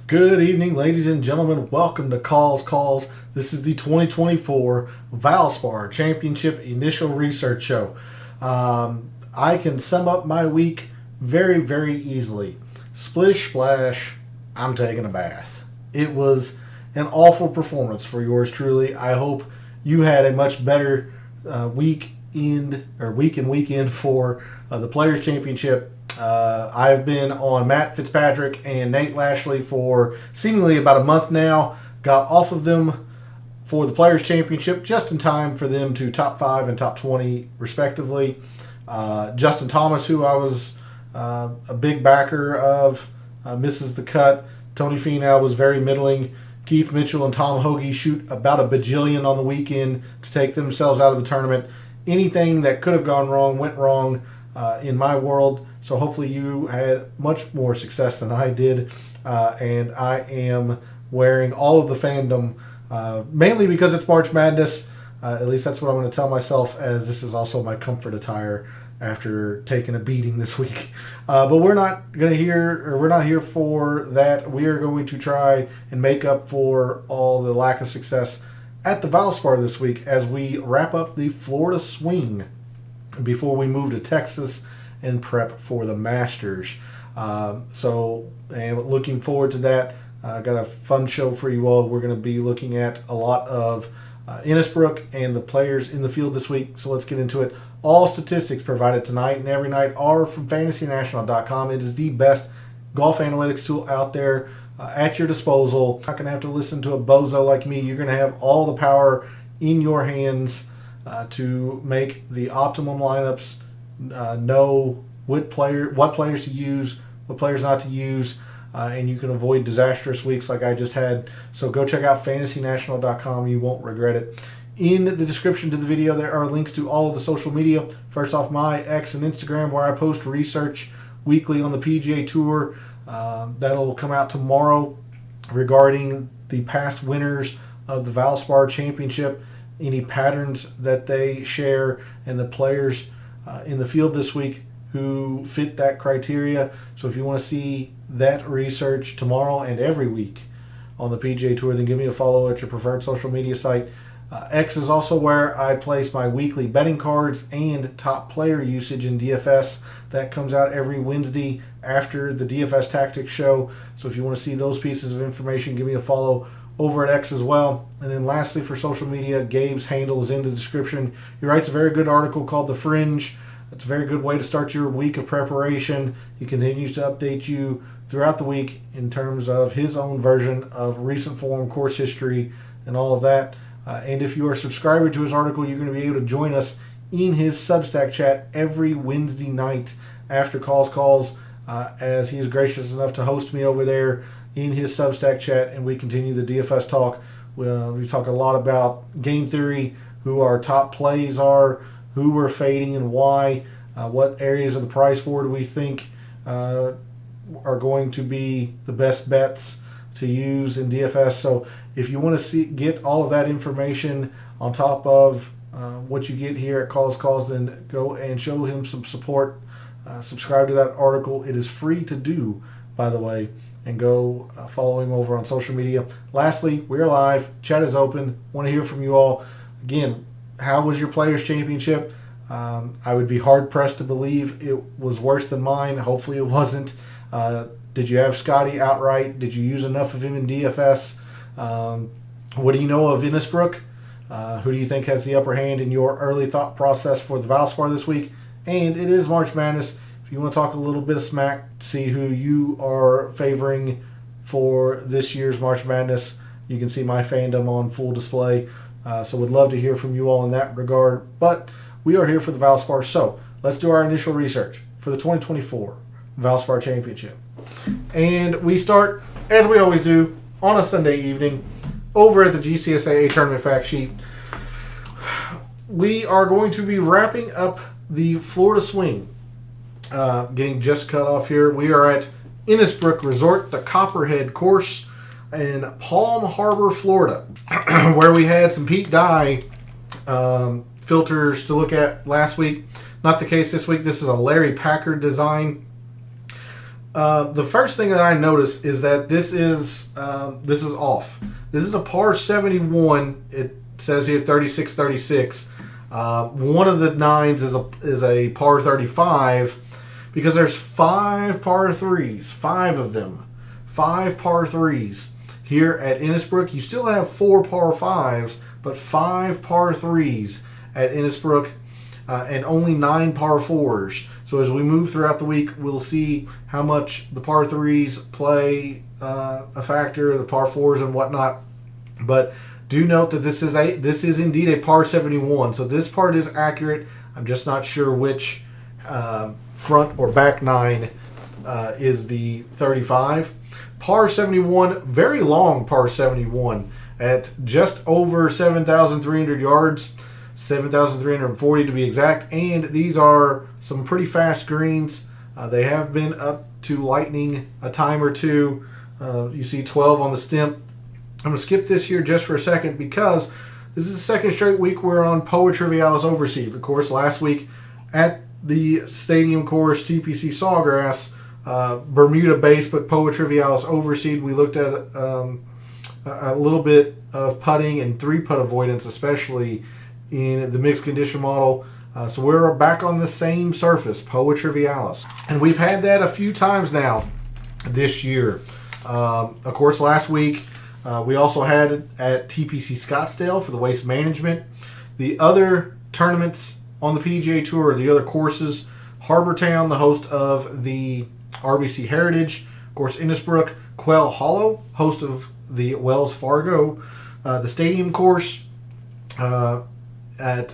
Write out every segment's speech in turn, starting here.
Good evening, ladies and gentlemen. Welcome to Calls. This is the 2024 Valspar Championship Initial Research Show. I can sum up my week very, very easily. Splish splash, I'm taking a bath. It was an awful performance for yours truly. I hope you had a much better week and weekend for the Players Championship. I've been on Matt Fitzpatrick and Nate Lashley for seemingly about a month now. Got off of them for the Players Championship just in time for them to top 5 and top 20 respectively. Justin Thomas, who I was a big backer of, misses the cut. Tony Finau was very middling. Keith Mitchell and Tom Hoagie shoot about a bajillion on the weekend to take themselves out of the tournament. Anything that could have gone wrong went wrong in my world. So hopefully you had much more success than I did. And I am wearing all of the fandom, mainly because it's March Madness. At least that's what I'm going to tell myself, as this is also my comfort attire after taking a beating this week. But we're not here for that. We are going to try and make up for all the lack of success at the Valspar this week as we wrap up the Florida swing before we move to Texas and prep for the Masters. And looking forward to that. Got a fun show for you all. We're going to be looking at a lot of Innisbrook and the players in the field this week. So let's get into it. All statistics provided tonight and every night are from FantasyNational.com. It is the best golf analytics tool out there at your disposal. You're not going to have to listen to a bozo like me. You're going to have all the power in your hands to make the optimum lineups, know what players to use, what players not to use, and you can avoid disastrous weeks like I just had. So go check out FantasyNational.com. You won't regret it. In the description to the video, there are links to all of the social media. First off, my X and Instagram, where I post research weekly on the PGA Tour. That'll come out tomorrow regarding the past winners of the Valspar Championship, any patterns that they share, and the players in the field this week who fit that criteria. So if you want to see that research tomorrow and every week on the PGA Tour, then give me a follow at your preferred social media site. X is also where I place my weekly betting cards and top player usage in DFS. That comes out every Wednesday after the DFS Tactics show. So if you want to see those pieces of information, give me a follow over at X as well. And then lastly, for social media, Gabe's handle is in the description. He writes a very good article called The Fringe. It's a very good way to start your week of preparation. He continues to update you throughout the week in terms of his own version of recent form, course history, and all of that. And if you are a subscriber to his article, you're going to be able to join us in his Substack chat every Wednesday night after calls, as he is gracious enough to host me over there in his Substack chat, and we continue the DFS talk. We talk a lot about game theory, who our top plays are, who we're fading and why, what areas of the price board we think are going to be the best bets to use in DFS. So if you want to get all of that information on top of what you get here at Calls, then go and show him some support. Subscribe to that article. It is free to do, by the way, and go follow him over on social media. Lastly, we're live. Chat is open. Want to hear from you all. Again, how was your Players Championship? I would be hard-pressed to believe it was worse than mine. Hopefully it wasn't. Did you have Scotty outright? Did you use enough of him in DFS? What do you know of Innisbrook? Who do you think has the upper hand in your early thought process for the Valspar this week? And it is March Madness. If you want to talk a little bit of smack, see who you are favoring for this year's March Madness, you can see my fandom on full display. So would love to hear from you all in that regard. But we are here for the Valspar. So let's do our initial research for the 2024 Valspar Championship. And we start, as we always do, on a Sunday evening over at the GCSAA Tournament Fact Sheet. We are going to be wrapping up the Florida swing. Getting just cut off here. We are at Innisbrook Resort, the Copperhead course in Palm Harbor, Florida, where we had some Pete Dye filters to look at last week. Not the case this week. This is a Larry Packard design. The first thing that I notice is that this is off. This is a par 71. It says here 36-36. One of the nines is a par 35 because there's 5 par 3s, 5 of them, 5 par 3s. Here at Innisbrook, you still have 4 par 5s, but 5 par 3s at Innisbrook, and only 9 par 4s. So as we move throughout the week, we'll see how much the par 3s play a factor, the par 4s and whatnot. But do note that this is indeed a par 71. So this part is accurate. I'm just not sure which front or back 9 is the 35. Par 71, very long par 71 at just over 7,300 yards, 7,340 to be exact. And these are some pretty fast greens. They have been up to lightning a time or two. You see 12 on the stem. I'm going to skip this here just for a second because this is the second straight week we're on Poa Trivialis Overseed. Of course, last week at the stadium course, TPC Sawgrass, Bermuda base, but Poa Trivialis Overseed, we looked at a little bit of putting and 3-putt avoidance, especially in the mixed condition model. So we're back on the same surface, Poa Trivialis. And we've had that a few times now this year. Of course, last week we also had it at TPC Scottsdale for the waste management. The other tournaments on the PGA Tour, the other courses, Harbortown, the host of the RBC Heritage. Of course, Innisbrook, Quail Hollow, host of the Wells Fargo. The stadium course at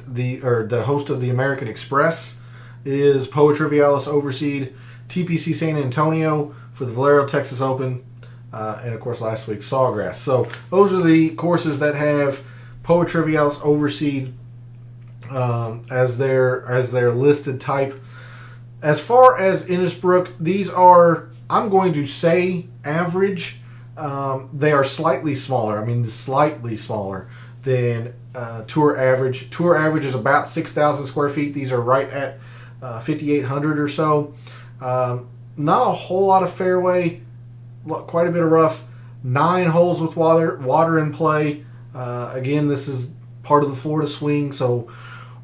the host of the American Express is Poa Trivialis Overseed. TPC San Antonio for the Valero Texas Open. And of course last week Sawgrass. So those are the courses that have Poa Trivialis Overseed as their listed type. As far as Innisbrook, these are, I'm going to say, average. They are slightly smaller. I mean, slightly smaller than Tour average. Tour average is about 6,000 square feet. These are right at 5,800 or so. Not a whole lot of fairway. Quite a bit of rough. 9 holes with water in play. Again, this is part of the Florida swing, so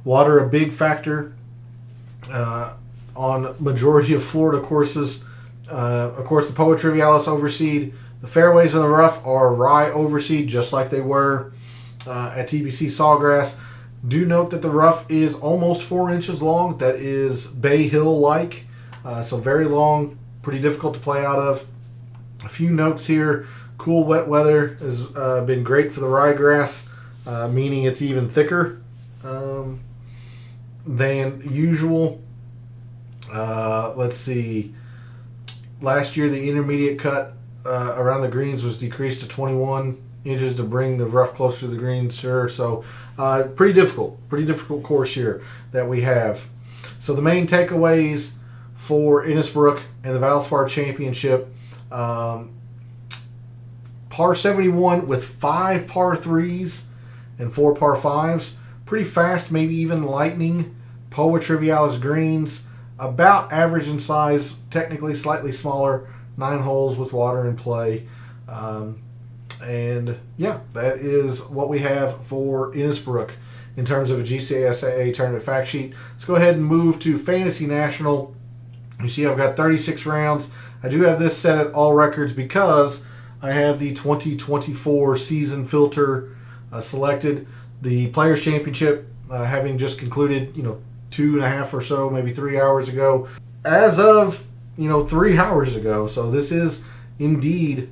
water a big factor on majority of Florida courses. Of course, the Poa Trivialis Overseed, the fairways in the rough are rye overseed, just like they were at TPC Sawgrass. Do note that the rough is almost 4 inches long. That is Bay Hill-like, so very long, pretty difficult to play out of. A few notes here. Cool wet weather has been great for the ryegrass, meaning it's even thicker than usual. Let's see. Last year, the intermediate cut around the greens was decreased to 21 inches to bring the rough closer to the greens. Sure. So pretty difficult course here that we have. So the main takeaways for Innisbrook and the Valspar Championship. Par 71 with 5 par 3s and 4 par 5s. Pretty fast, maybe even lightning. Poa Trivialis greens, about average in size, technically slightly smaller. 9 holes with water in play. And yeah, that is what we have for Innisbrook in terms of a GCSAA tournament fact sheet. Let's go ahead and move to Fantasy National. You see I've got 36 rounds. I do have this set at all records because I have the 2024 season filter selected. The Players Championship having just concluded, 2.5 or so, maybe 3 hours ago. As of, 3 hours ago. So this is indeed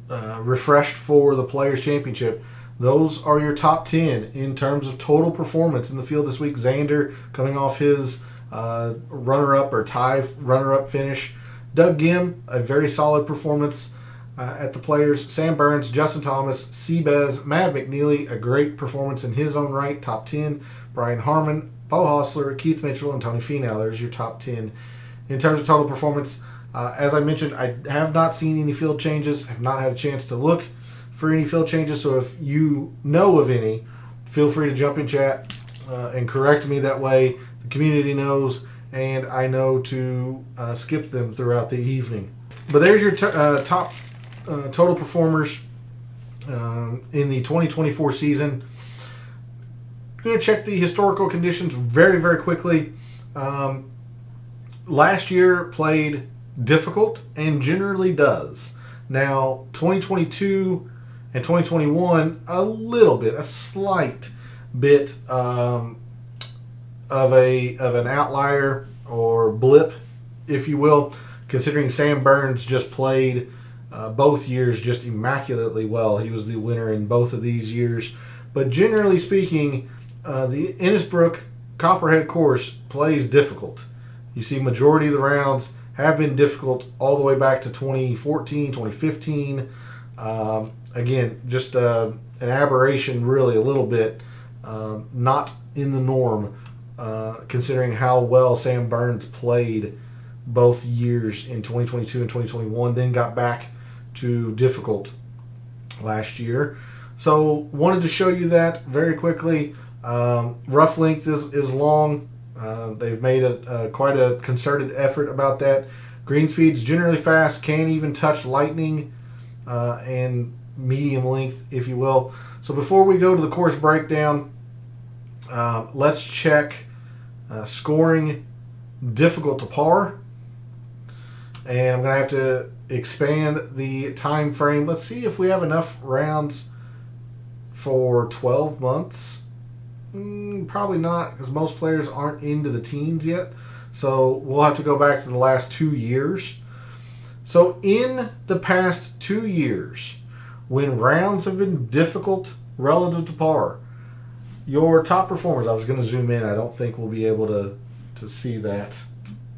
refreshed for the Players Championship. Those are your top 10 in terms of total performance in the field this week. Xander coming off his runner-up or tie runner-up finish. Doug Gim, a very solid performance at the Players. Sam Burns, Justin Thomas, Seabez, Mav McNeely, a great performance in his own right, top 10. Brian Harmon, Bo Hostler, Keith Mitchell, and Tony Finau. There's your top 10. In terms of total performance, as I mentioned, I have not seen any field changes. Have not had a chance to look for any field changes. So if you know of any, feel free to jump in chat and correct me. That way the community knows and I know to skip them throughout the evening. But there's your top total performers in the 2024 season. I'm going to check the historical conditions very, very quickly. Last year played difficult and generally does. Now, 2022 and 2021, a slight bit of an outlier or blip, if you will, considering Sam Burns just played both years just immaculately well. He was the winner in both of these years. But generally speaking, the Innisbrook Copperhead course plays difficult. You see majority of the rounds have been difficult all the way back to 2014, 2015. Again, just an aberration really a little bit, not in the norm, considering how well Sam Burns played both years in 2022 and 2021, then got back to difficult last year. So wanted to show you that very quickly. Rough length is long. They've made quite a concerted effort about that. Green speed's generally fast, can even touch lightning, and medium length, if you will. So before we go to the course breakdown, let's check scoring difficult to par. And I'm going to have to expand the time frame. Let's see if we have enough rounds for 12 months. Probably not, because most players aren't into the teens yet. So we'll have to go back to the last 2 years. So in the past 2 years, when rounds have been difficult relative to par, your top performers, I was going to zoom in. I don't think we'll be able to see that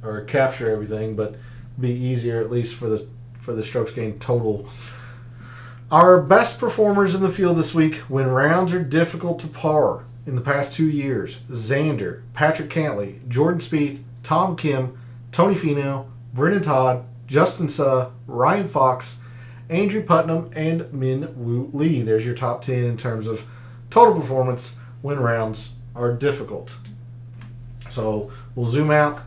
or capture everything, but be easier at least for the strokes gained total. Our best performers in the field this week when rounds are difficult to par in the past 2 years: Xander, Patrick Cantlay, Jordan Spieth, Tom Kim, Tony Finau, Brendan Todd, Justin Suh, Ryan Fox, Andrew Putnam, and Min Woo Lee. There's your top 10 in terms of total performance when rounds are difficult. So we'll zoom out.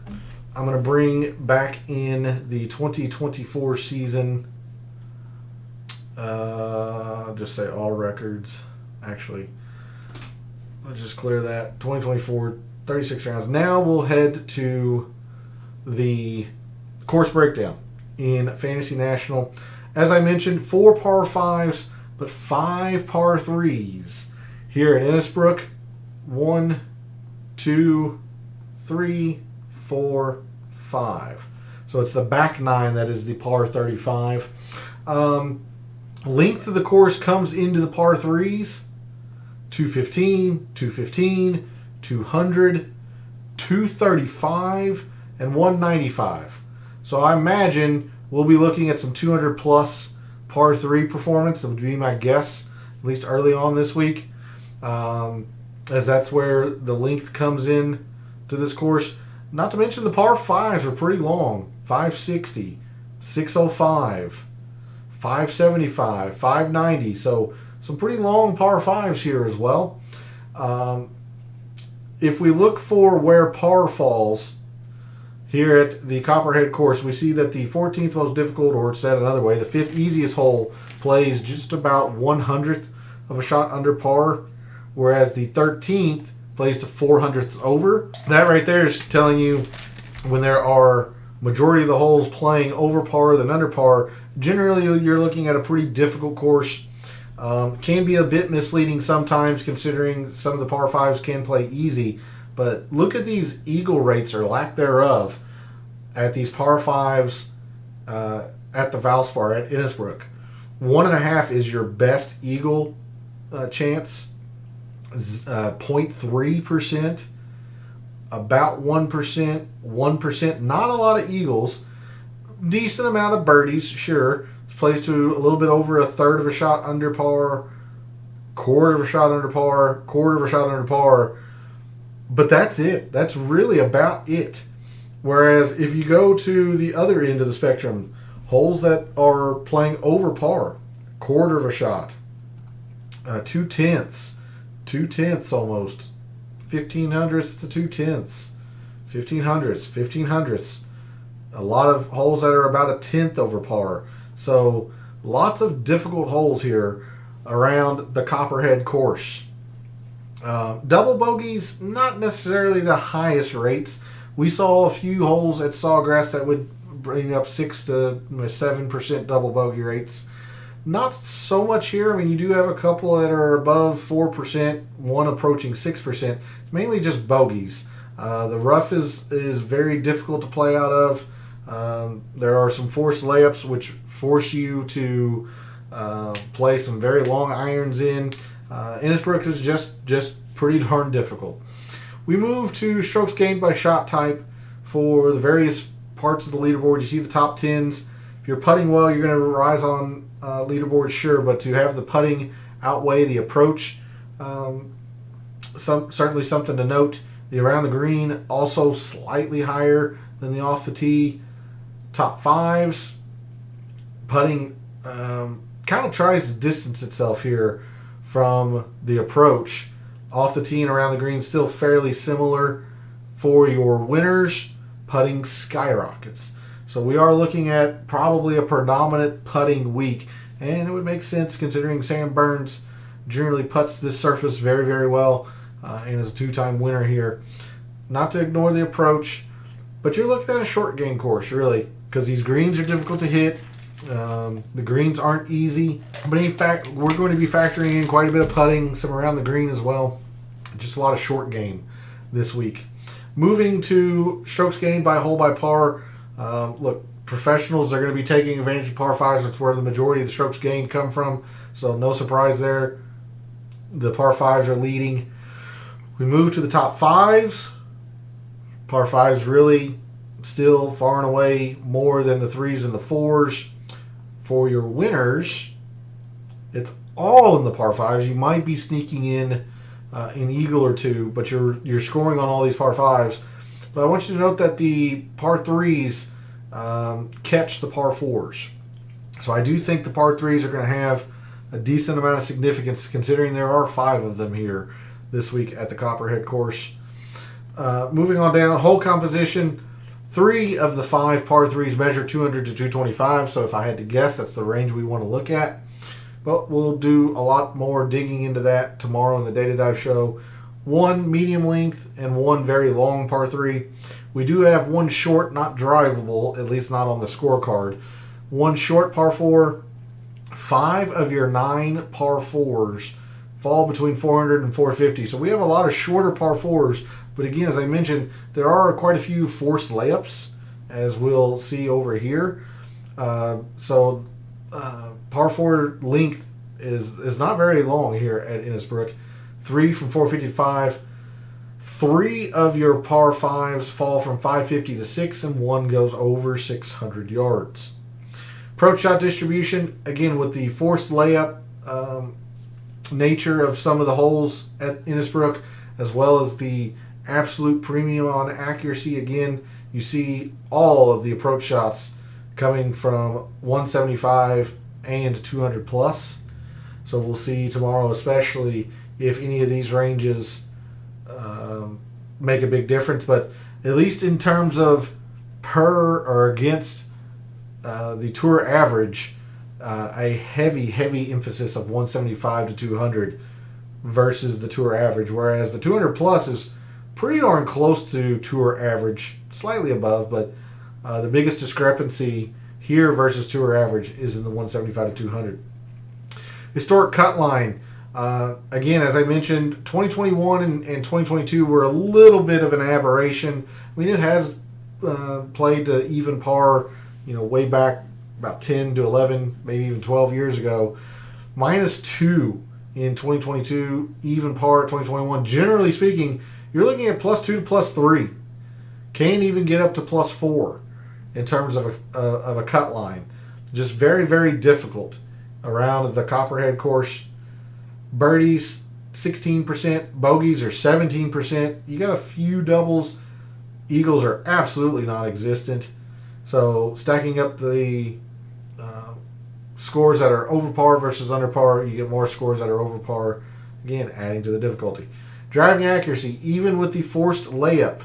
I'm going to bring back in the 2024 season. I'll just say all records. Actually, let's just clear that. 2024, 36 rounds. Now we'll head to the course breakdown in Fantasy National. As I mentioned, 4 par 5s, but 5 par 3s. Here at Innisbrook, 1, 2, 3, 4, 5. So it's the back 9 that is the par 35. Length of the course comes into the par 3s. 215, 215, 200, 235, and 195. So I imagine we'll be looking at some 200 plus par 3 performance. That would be my guess, at least early on this week, as that's where the length comes in to this course. Not to mention the par 5s are pretty long. 560, 605, 575, 590. So some pretty long par 5s here as well. If we look for where par falls here at the Copperhead course, we see that the 14th most difficult, or said another way, the 5th easiest hole plays just about 100th of a shot under par, whereas the 13th plays to 400ths over. That right there is telling you when there are majority of the holes playing over par than under par, generally you're looking at a pretty difficult course. Can be a bit misleading sometimes, considering some of the par 5s can play easy. But look at these eagle rates, or lack thereof, at these par 5s at the Valspar at Innisbrook. 1.5 is your best eagle chance. 0.3%, about 1%, 1%. Not a lot of eagles. Decent amount of birdies, sure. Plays to a little bit over 1/3 of a shot under par, 1/4 of a shot under par, 1/4 of a shot under par. But that's it. That's really about it. Whereas if you go to the other end of the spectrum, holes that are playing over par, 1/4 of a shot, 2/10, 2/10 almost, 0.15 to 2/10, 1500s, 1500ths. A lot of holes that are about a tenth over par. So lots of difficult holes here around the Copperhead course. Double bogeys, not necessarily the highest rates. We saw a few holes at Sawgrass that would bring up 6 to 7% double bogey rates. Not so much here. I mean, you do have a couple that are above 4%, one approaching 6%. Mainly just bogeys. The rough is very difficult to play out of. There are some forced layups which force you to play some very long irons in. Innisbrook is just pretty darn difficult. We move to strokes gained by shot type for the various parts of the leaderboard. You see the top 10s. If you're putting well, you're going to rise on leaderboard, sure, but to have the putting outweigh the approach, certainly something to note. The around the green also slightly higher than the off the tee. Top 5s. Putting kind of tries to distance itself here from the approach. Off the tee and around the green still fairly similar. For your winners, putting skyrockets. So we are looking at probably a predominant putting week, and it would make sense considering Sam Burns generally putts this surface very, very well and is a 2-time winner here. Not to ignore the approach, but you're looking at a short game course, really, because these greens are difficult to hit. The greens aren't easy, but in fact, we're going to be factoring in quite a bit of putting, some around the green as well. Just a lot of short game this week. Moving to strokes gained by hole by par. Look, professionals are going to be taking advantage of par 5s. That's where the majority of the strokes gained come from. So no surprise there. The par 5s are leading. We move to the top 5s. Par 5s really still far and away more than the 3s and the 4s. For your winners, it's all in the par 5s. You might be sneaking in an eagle or two, but you're scoring on all these par 5s. But I want you to note that the par 3s catch the par 4s. So I do think the par 3s are going to have a decent amount of significance considering there are 5 of them here this week at the Copperhead course. Moving on down, hole composition. 3 of the 5 par 3s measure 200 to 225, so if I had to guess, that's the range we want to look at. But we'll do a lot more digging into that tomorrow in the Data Dive show. 1 medium length and 1 very long par 3. We do have 1 short, not drivable, at least not on the scorecard. 1 short par 4. 5 of your 9 par 4s fall between 400 and 450. So we have a lot of shorter par 4s. But again, as I mentioned, there are quite a few forced layups, as we'll see over here. Par 4 length is not very long here at Innisbrook. 3 from 450 to 5. 3 of your par 5s fall from 550 to 6, and 1 goes over 600 yards. Approach shot distribution, again, with the forced layup nature of some of the holes at Innisbrook, as well as the absolute premium on accuracy. Again, you see all of the approach shots coming from 175 and 200 plus. So we'll see tomorrow, especially if any of these ranges make a big difference. But at least in terms of per or against the tour average, a heavy emphasis of 175 to 200 versus the tour average, whereas the 200 plus is pretty darn close to tour average, slightly above, but the biggest discrepancy here versus tour average is in the 175 to 200. Historic cut line. Again, as I mentioned, 2021 and 2022 were a little bit of an aberration. I mean, it has played to even par, way back about 10 to 11, maybe even 12 years ago. -2 in 2022, even par at 2021. Generally speaking, you're looking at +2 to +3. Can't even get up to +4 in terms of a cut line. Just very, very difficult around the Copperhead course. Birdies, 16%. Bogeys are 17%. You got a few doubles. Eagles are absolutely non-existent. So stacking up the scores that are over par versus under par, you get more scores that are over par. Again, adding to the difficulty. Driving accuracy, even with the forced layup,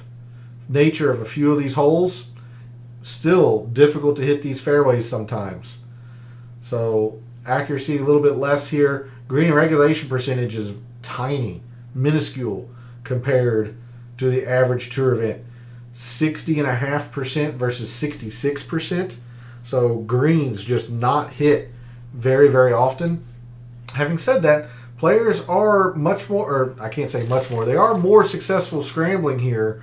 nature of a few of these holes, still difficult to hit these fairways sometimes. So accuracy a little bit less here. Green regulation percentage is tiny, minuscule compared to the average tour event. 60.5% versus 66%. So greens just not hit very, very often. Having said that, players are much more, or I can't say much more, they are more successful scrambling here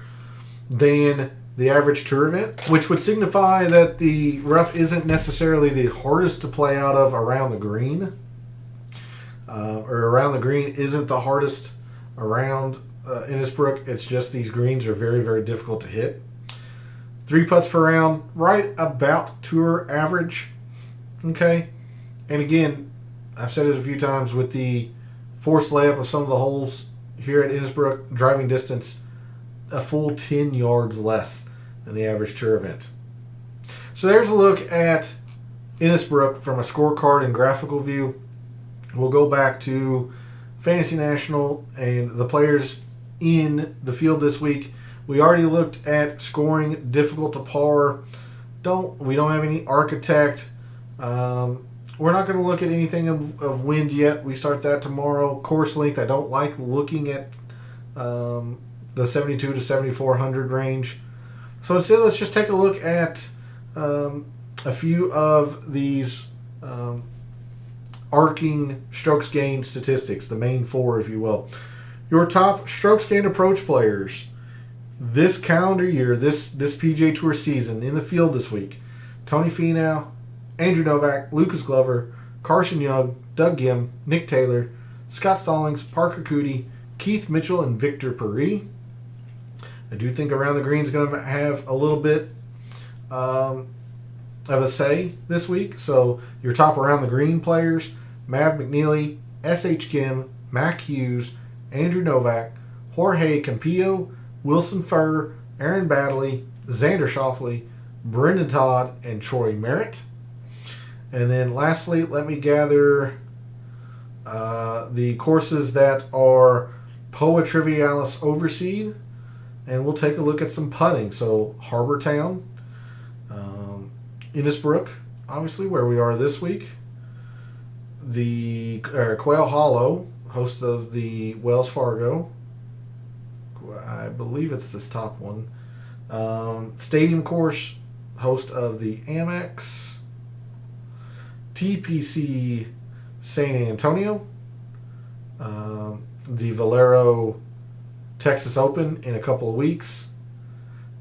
than the average tour event, which would signify that the rough isn't necessarily the hardest to play out of around the green. Or around the green isn't the hardest around Innisbrook. It's just these greens are very, very difficult to hit. 3 putts per round, right about tour average. Okay. And again, I've said it a few times with the forced layup of some of the holes here at Innisbrook, driving distance a full 10 yards less than the average tour event. So there's a look at Innisbrook from a scorecard and graphical view. We'll go back to Fantasy National and the players in the field this week. We already looked at scoring difficult to par. We don't have any architect. We're not going to look at anything of wind yet. We start that tomorrow. Course length, I don't like looking at the 72 to 7400 range. So instead, let's just take a look at a few of these arcing strokes gained statistics, the main 4, if you will. Your top strokes gained approach players this calendar year, this PGA Tour season in the field this week: Tony Finau, Andrew Novak, Lucas Glover, Carson Young, Doug Ghim, Nick Taylor, Scott Stallings, Parker Coody, Keith Mitchell, and Victor Perry. I do think Around the Green is going to have a little bit of a say this week. So your top Around the Green players: Mav McNeely, S.H. Kim, Mac Hughes, Andrew Novak, Jorge Campillo, Wilson Furr, Aaron Baddeley, Xander Schauffele, Brendan Todd, and Troy Merritt. And then lastly, let me gather the courses that are Poa Trivialis overseed, and we'll take a look at some putting. So Harbor Town, Innisbrook, obviously where we are this week. The Quail Hollow, host of the Wells Fargo. I believe it's this top one. Stadium Course, host of the Amex. TPC San Antonio. The Valero Texas Open in a couple of weeks.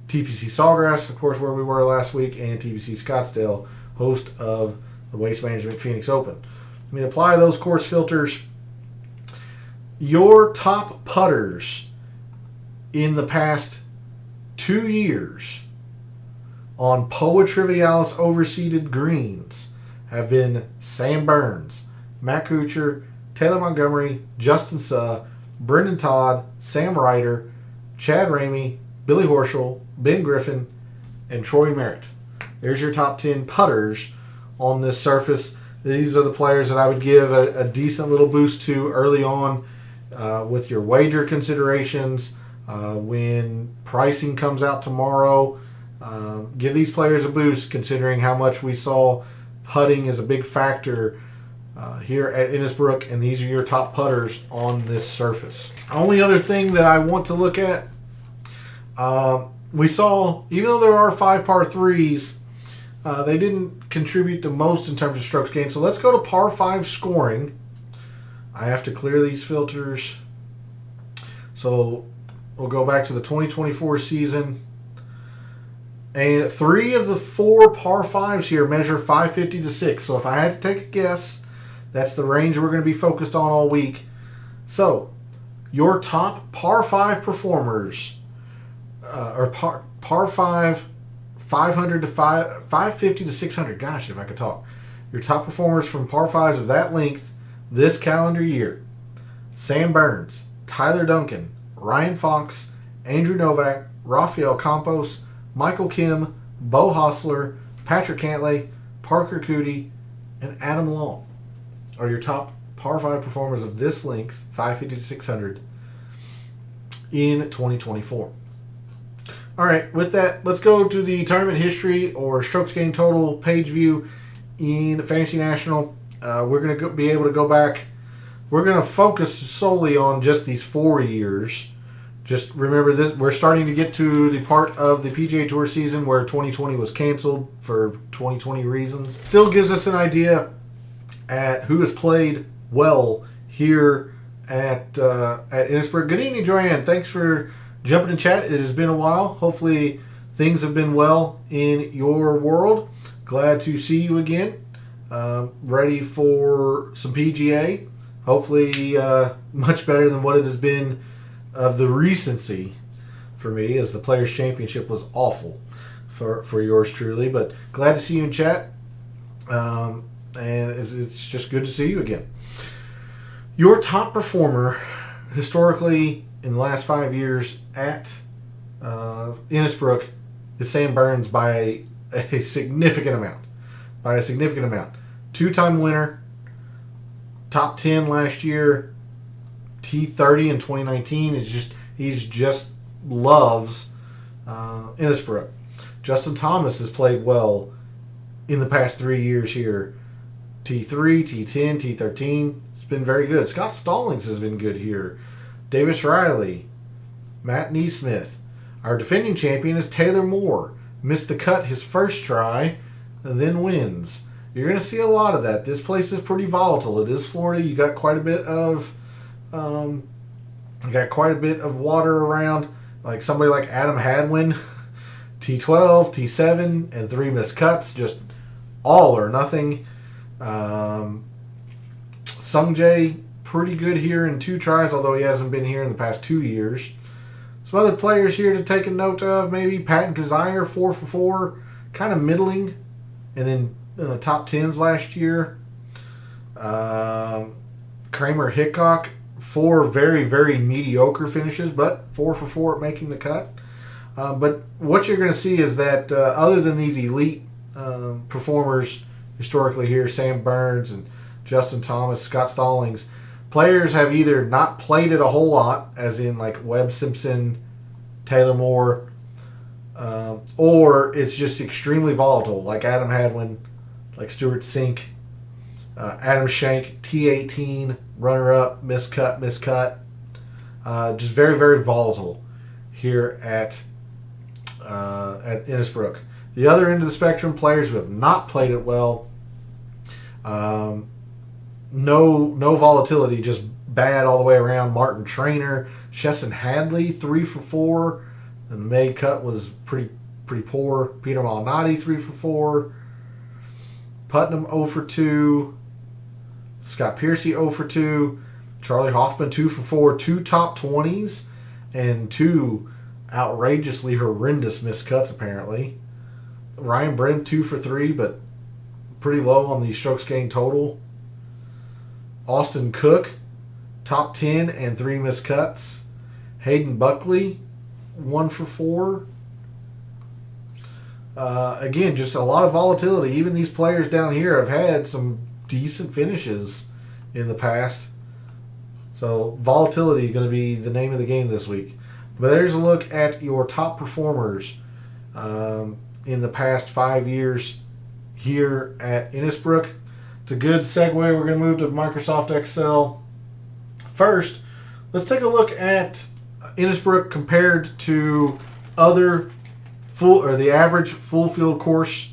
TPC Sawgrass, of course, where we were last week. And TPC Scottsdale, host of the Waste Management Phoenix Open. Let me apply those course filters. Your top putters in the past 2 years on Poa Trivialis overseeded greens have been Sam Burns, Matt Kuchar, Taylor Montgomery, Justin Suh, Brendan Todd, Sam Ryder, Chad Ramey, Billy Horschel, Ben Griffin, and Troy Merritt. There's your top 10 putters on this surface. These are the players that I would give a decent little boost to early on with your wager considerations. When pricing comes out tomorrow, give these players a boost considering how much we saw putting as a big factor here at Innisbrook, and these are your top putters on this surface. Only other thing that I want to look at, we saw, even though there are 5 par 3s, they didn't contribute the most in terms of strokes gained. So let's go to par 5 scoring. I have to clear these filters. So we'll go back to the 2024 season. And 3 of the 4 par 5s here measure 550 to 6. So if I had to take a guess, that's the range we're going to be focused on all week. So your top par 5 performers, or par 5, 500 to 550 to 600. Gosh, if I could talk. Your top performers from par 5s of that length this calendar year: Sam Burns, Tyler Duncan, Ryan Fox, Andrew Novak, Rafael Campos, Michael Kim, Bo Hostler, Patrick Cantlay, Parker Coody, and Adam Long are your top par 5 performers of this length, 550 to 600, in 2024. All right, with that, let's go to the tournament history or strokes gained total page view in Fantasy National. We're going to be able to go back. We're going to focus solely on just these 4 years. Just remember this, we're starting to get to the part of the PGA Tour season where 2020 was canceled for 2020 reasons. Still gives us an idea at who has played well here at Innisbrook. Good evening, Joanne. Thanks for jumping in chat. It has been a while. Hopefully things have been well in your world. Glad to see you again. Ready for some PGA. Hopefully much better than what it has been of the recency for me, as the Players' Championship was awful for yours truly. But glad to see you in chat. And it's just good to see you again. Your top performer historically in the last 5 years at Innisbrook is Sam Burns by a significant amount. By a significant amount. 2-time winner, top 10 last year, T30 in 2019. He's just loves Innisbrook. Justin Thomas has played well in the past 3 years here. T3, T10, T13. It's been very good. Scott Stallings has been good here. Davis Riley, Matt Neesmith. Our defending champion is Taylor Moore. Missed the cut his first try, and then wins. You're going to see a lot of that. This place is pretty volatile. It is Florida. You got quite a bit of water around. Like somebody like Adam Hadwin, T12, T7, and 3 missed cuts. Just all or nothing. Sungjae, pretty good here in 2 tries, although he hasn't been here in the past 2 years. Some other players here to take a note of, maybe Patton Kazire, 4 for 4, kind of middling, and then top 10s last year. Kramer Hickok, 4 very, very mediocre finishes, but 4 for 4 at making the cut. But what you're going to see is that other than these elite performers historically here, Sam Burns and Justin Thomas, Scott Stallings, players have either not played it a whole lot, as in like Webb Simpson, Taylor Moore, or it's just extremely volatile, like Adam Hadwin, like Stuart Sink, Adam Shank, T18, runner-up, miscut. Just very, very volatile here at Innisbrook. The other end of the spectrum, players who have not played it well, no volatility, just bad all the way around. Martin Trainer, Chesson Hadley, 3 for 4. And the May cut was pretty poor. Peter Malnati, 3 for 4. Putnam, 0 for 2. Scott Piercy, 0 for 2. Charlie Hoffman, 2 for 4. 2 top 20s and 2 outrageously horrendous missed cuts, apparently. Ryan Brim, 2 for 3, but pretty low on the strokes gained total. Austin Cook, top 10 and 3 missed cuts. Hayden Buckley, 1 for 4. Again, just a lot of volatility. Even these players down here have had some decent finishes in the past. So volatility is going to be the name of the game this week. But there's a look at your top performers in the past 5 years here at Innisbrook. It's a good segue. We're going to move to Microsoft Excel. First, let's take a look at Innisbrook compared to other the average full field course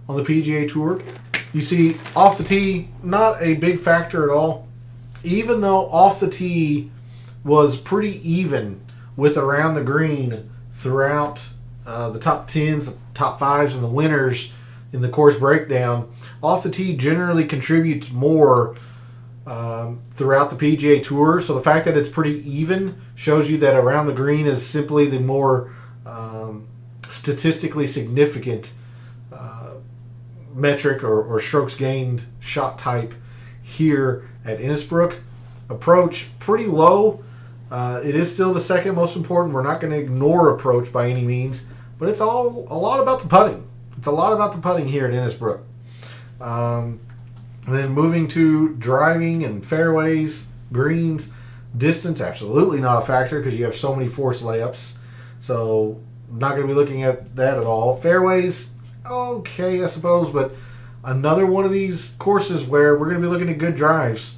on the PGA Tour. You see, off the tee, not a big factor at all. Even though off the tee was pretty even with around the green throughout the top 10s, the top 5s, and the winners in the course breakdown, off the tee generally contributes more throughout the PGA Tour. So the fact that it's pretty even shows you that around the green is simply the more statistically significant metric or strokes gained shot type here at Innisbrook. Approach, pretty low. It is still the second most important. We're not going to ignore approach by any means, but it's a lot about the putting. It's a lot about the putting here at Innisbrook. And then moving to driving and fairways, greens, distance, absolutely not a factor because you have so many forced layups. So not going to be looking at that at all. Fairways, okay, I suppose, but another one of these courses where we're going to be looking at good drives.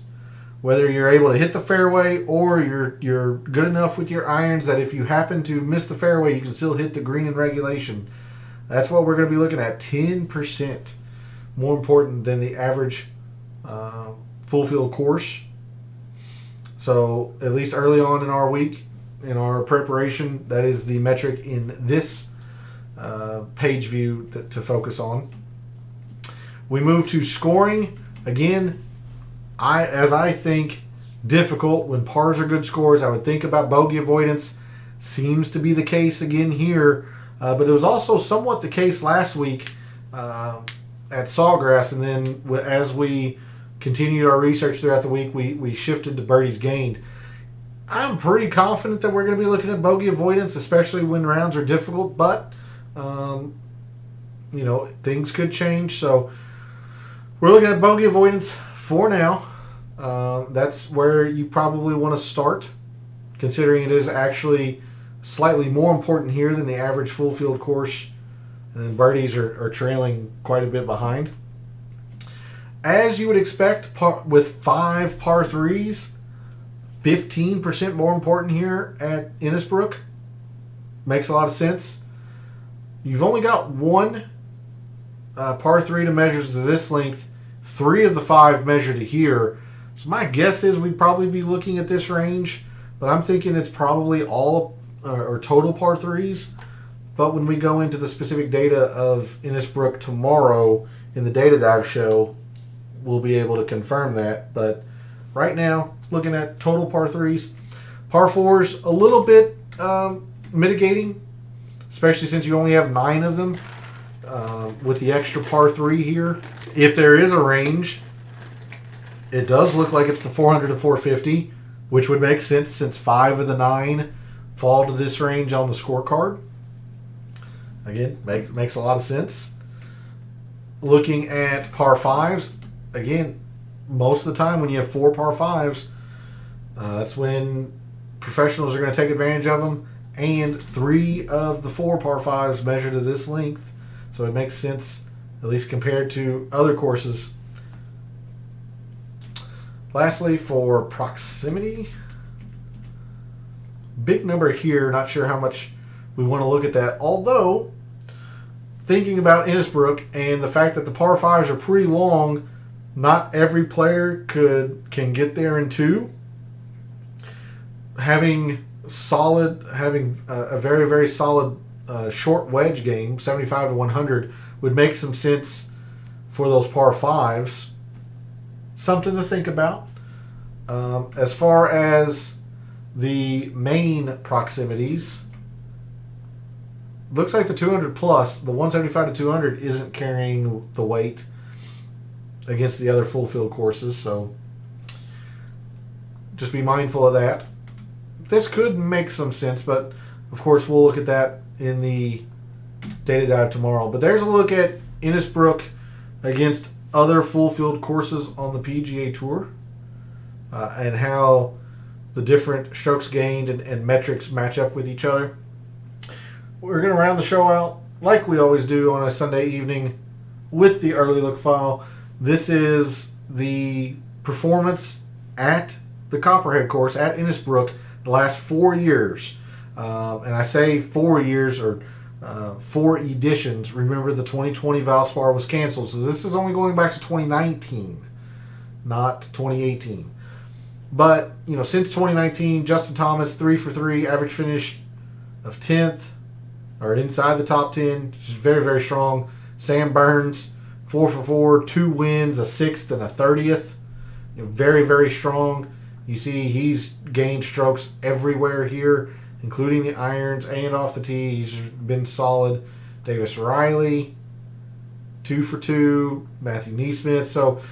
Whether you're able to hit the fairway or you're good enough with your irons that if you happen to miss the fairway, you can still hit the green in regulation. That's what we're going to be looking at. 10% more important than the average full field course. So at least early on in our week, in our preparation, that is the metric in this page view to focus on. We move to scoring. Again, I think difficult when pars are good scores. I would think about bogey avoidance. Seems to be the case again here, but it was also somewhat the case last week at Sawgrass. And then as we continued our research throughout the week, we shifted to birdies gained. I'm pretty confident that we're going to be looking at bogey avoidance, especially when rounds are difficult. But things could change. So we're looking at bogey avoidance for now. That's where you probably want to start, considering it is actually slightly more important here than the average full field course, and then birdies are trailing quite a bit behind. As you would expect, with 5 par 3s, 15% more important here at Innisbrook. Makes a lot of sense. You've only got one par 3 to measure to this length. 3 of the 5 measure to here. So my guess is we'd probably be looking at this range, but I'm thinking it's probably all or total par 3s. But when we go into the specific data of Innisbrook tomorrow in the Data Dive show, we'll be able to confirm that. But right now, looking at total par 3s. Par 4s, a little bit mitigating, especially since you only have 9 of them with the extra par 3 here. If there is a range, it does look like it's the 400 to 450, which would make sense since 5 of the 9 fall to this range on the scorecard. Again, makes a lot of sense. Looking at par 5s, again, most of the time when you have 4 par 5s, that's when professionals are going to take advantage of them. And 3 of the 4 par 5s measure to this length. So it makes sense, at least compared to other courses. Lastly, for proximity, big number here. Not sure how much we want to look at that. Although, thinking about Innisbrook and the fact that the par 5s are pretty long, not every player can get there in 2. Having a very, very solid short wedge game, 75 to 100, would make some sense for those par 5s. Something to think about. As far as the main proximities, looks like the 200 plus, the 175 to 200 isn't carrying the weight against the other full field courses, so just be mindful of that. This could make some sense, but of course we'll look at that in the Data Dive tomorrow. But there's a look at Innisbrook against other full field courses on the PGA Tour and how the different strokes gained and metrics match up with each other. We're going to round the show out like we always do on a Sunday evening with the early look file. This is the performance at the Copperhead course at Innisbrook the last 4 years. And I say 4 years or 4 editions. Remember, the 2020 Valspar was canceled, so this is only going back to 2019, not 2018. But, since 2019, Justin Thomas, 3 for 3, average finish of 10th, or inside the top 10, which is very, very strong. Sam Burns, 4 for 4, 2 wins, a 6th and a 30th. Very, very strong. You see he's gained strokes everywhere here, including the irons and off the tee. He's been solid. Davis Riley, 2 for 2. Matthew Neesmith. So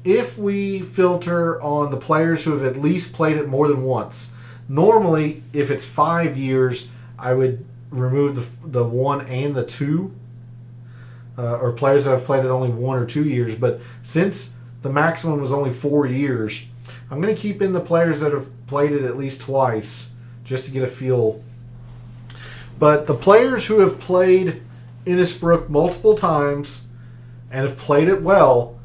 if we filter on the players who have at least played it more than once, normally if it's 5 years, I would remove the 1 and the 2, or players that have played it only 1 or 2 years. But since the maximum was only 4 years, I'm going to keep in the players that have played it at least twice, just to get a feel. But the players who have played Innisbrook multiple times and have played it well,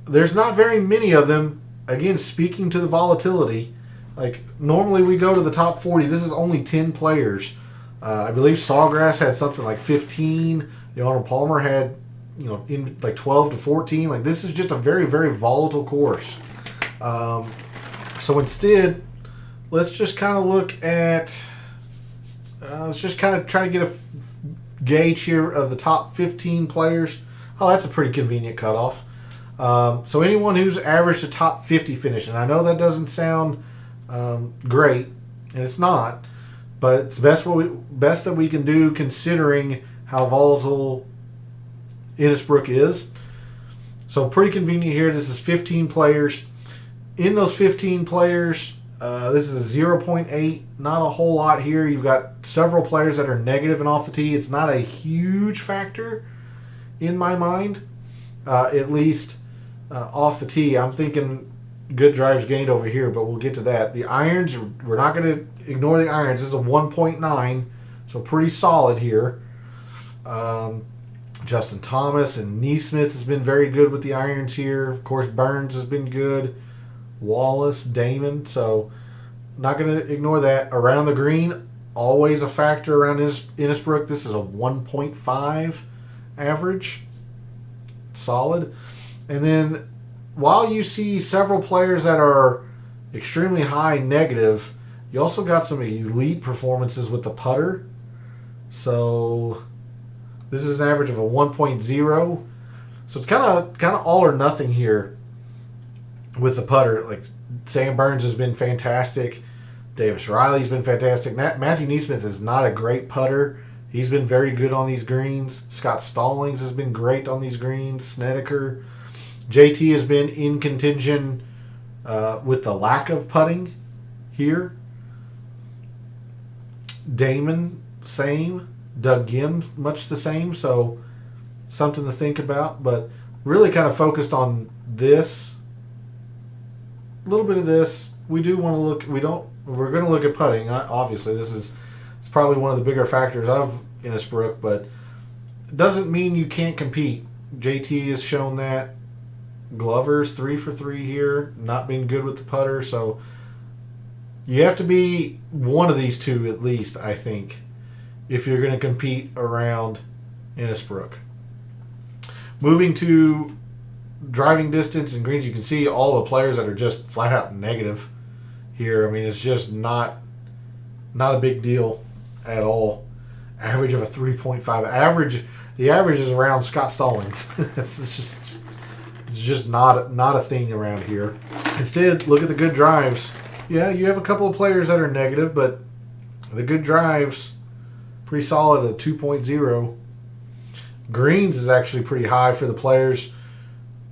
there's not very many of them. Again, speaking to the volatility, like normally we go to the top 40. This is only 10 players. I believe Sawgrass had something like 15. Arnold Palmer had, in like 12 to 14. Like this is just a very, very volatile course. So instead, let's just kind of look at. Let's just kind of try to get a gauge here of the top 15 players. Oh, that's a pretty convenient cutoff. So anyone who's averaged a top 50 finish, and I know that doesn't sound great, and it's not, but it's best that we can do considering how volatile Innisbrook is. So pretty convenient here. This is 15 players. In those 15 players, this is a 0.8. Not a whole lot here. You've got several players that are negative and off the tee. It's not a huge factor in my mind, at least off the tee. I'm thinking good drives gained over here, but we'll get to that. The irons, we're not going to ignore the irons. This is a 1.9, so pretty solid here. Justin Thomas and Neesmith has been very good with the irons here. Of course, Burns has been good. Wallace, Damon, so not going to ignore that. Around the green, always a factor around Innisbrook. This is a 1.5 average. Solid. And then while you see several players that are extremely high negative, you also got some elite performances with the putter. So this is an average of a 1.0. So it's kind of all or nothing here with the putter. Like Sam Burns has been fantastic. Davis Riley's been fantastic. Matthew Neesmith is not a great putter. He's been very good on these greens. Scott Stallings has been great on these greens. Snedeker. JT has been in contention with the lack of putting here. Damon, same. Doug Gim, much the same. So something to think about. But really kind of focused on this. A little bit of this. We do want to look. We're going to look at putting. Obviously, it's probably one of the bigger factors of Innisbrook, but it doesn't mean you can't compete. JT has shown that. Glover's 3 for 3 here, not being good with the putter, so you have to be one of these two at least, I think, if you're going to compete around Innisbrook. Moving to driving distance and greens, you can see all the players that are just flat out negative here. I mean, it's just not a big deal at all. Average of a 3.5. The average is around Scott Stallings. It's just not a thing around here. Instead, look at the good drives. Yeah, you have a couple of players that are negative, but the good drives, pretty solid at 2.0. Greens is actually pretty high for the players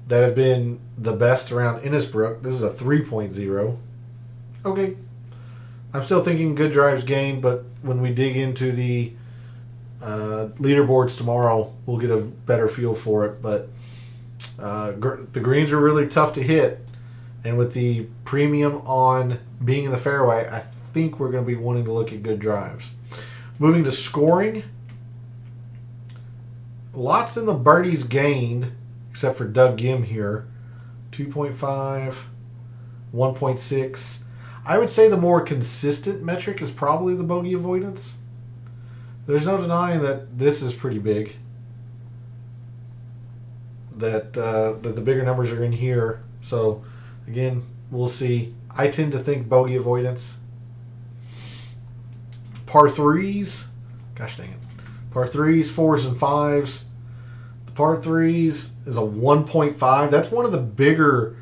that have been the best around Innisbrook. This is a 3.0. Okay. I'm still thinking good drives gained, but when we dig into the leaderboards tomorrow, we'll get a better feel for it. But the greens are really tough to hit, and with the premium on being in the fairway, I think we're going to be wanting to look at good drives. Moving to scoring, lots in the birdies gained, except for Doug Gim here. 2.5, 1.6. I would say the more consistent metric is probably the bogey avoidance. There's no denying that this is pretty big. That the bigger numbers are in here. So, again, we'll see. I tend to think bogey avoidance. Par 3s. Gosh dang it. Par 3s, 4s, and 5s. The par 3s is a 1.5. That's one of the bigger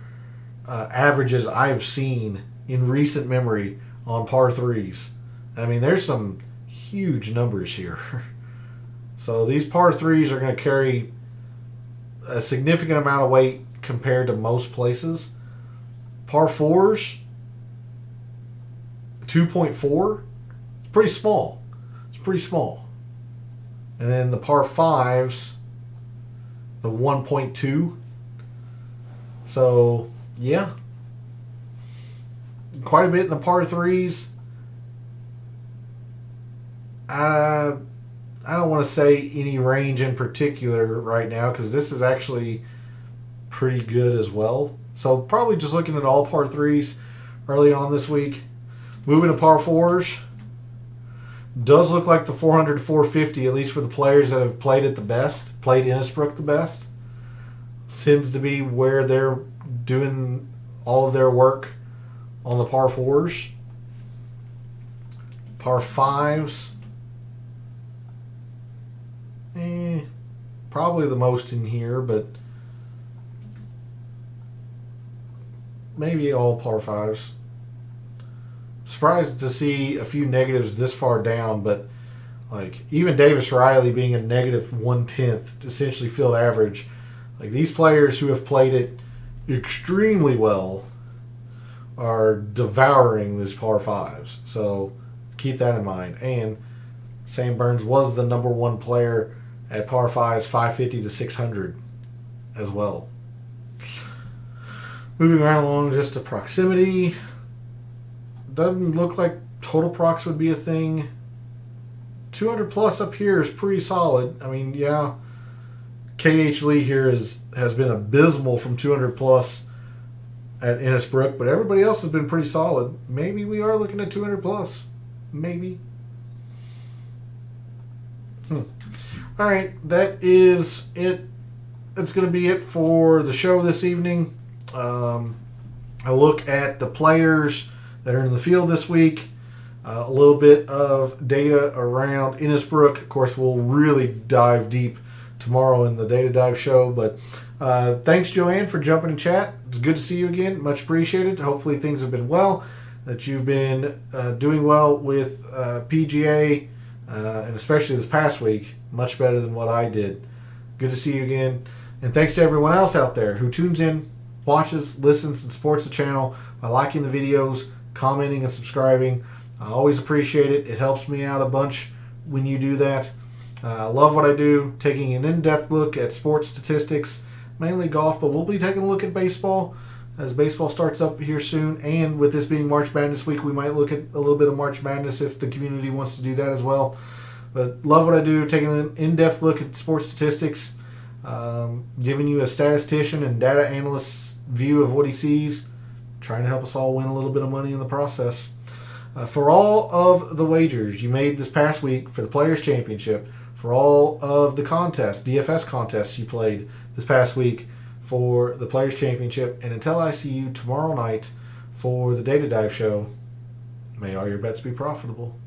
averages I've seen in recent memory on par 3s. I mean, there's some huge numbers here. So these par 3s are going to carry a significant amount of weight compared to most places. Par 4s, 2.4. It's pretty small. It's pretty small. And then the par 5s, the 1.2. So, yeah. Quite a bit in the par 3s. I don't want to say any range in particular right now because this is actually pretty good as well. So probably just looking at all par threes early on this week. Moving to par fours. Does look like the 400 to 450, at least for the players that have played it the best, played Innisbrook the best. Seems to be where they're doing all of their work on the par fours. Par fives. Probably the most in here, but maybe all par fives. Surprised to see a few negatives this far down, but like even Davis Riley being a negative 1/10, essentially field average. Like these players who have played it extremely well are devouring these par fives. So keep that in mind. And Sam Burns was the number one player at par fives, 550 to 600 as well. Moving right along just to proximity. Doesn't look like total procs would be a thing. 200 plus up here is pretty solid. I mean, yeah, KH Lee here has been abysmal from 200 plus at Innisbrook, but everybody else has been pretty solid. Maybe we are looking at 200 plus. Maybe. All right, that is it. That's going to be it for the show this evening. A look at the players that are in the field this week. A little bit of data around Innisbrook. Of course, we'll really dive deep tomorrow in the Data Dive show. But thanks, Joanne, for jumping in chat. It's good to see you again. Much appreciated. Hopefully things have been well, that you've been doing well with PGA, and especially this past week, much better than what I did. Good to see you again. And thanks to everyone else out there who tunes in, watches, listens, and supports the channel by liking the videos, commenting, and subscribing. I always appreciate it. It helps me out a bunch when you do that. I love what I do, taking an in-depth look at sports statistics, mainly golf, but we'll be taking a look at baseball as baseball starts up here soon. And with this being March Madness week, we might look at a little bit of March Madness if the community wants to do that as well. But love what I do, taking an in-depth look at sports statistics, giving you a statistician and data analyst's view of what he sees, trying to help us all win a little bit of money in the process. For all of the wagers you made this past week for the Players' Championship, for all of the contests, DFS contests you played this past week for the Players' Championship, and until I see you tomorrow night for the Data Dive show, may all your bets be profitable.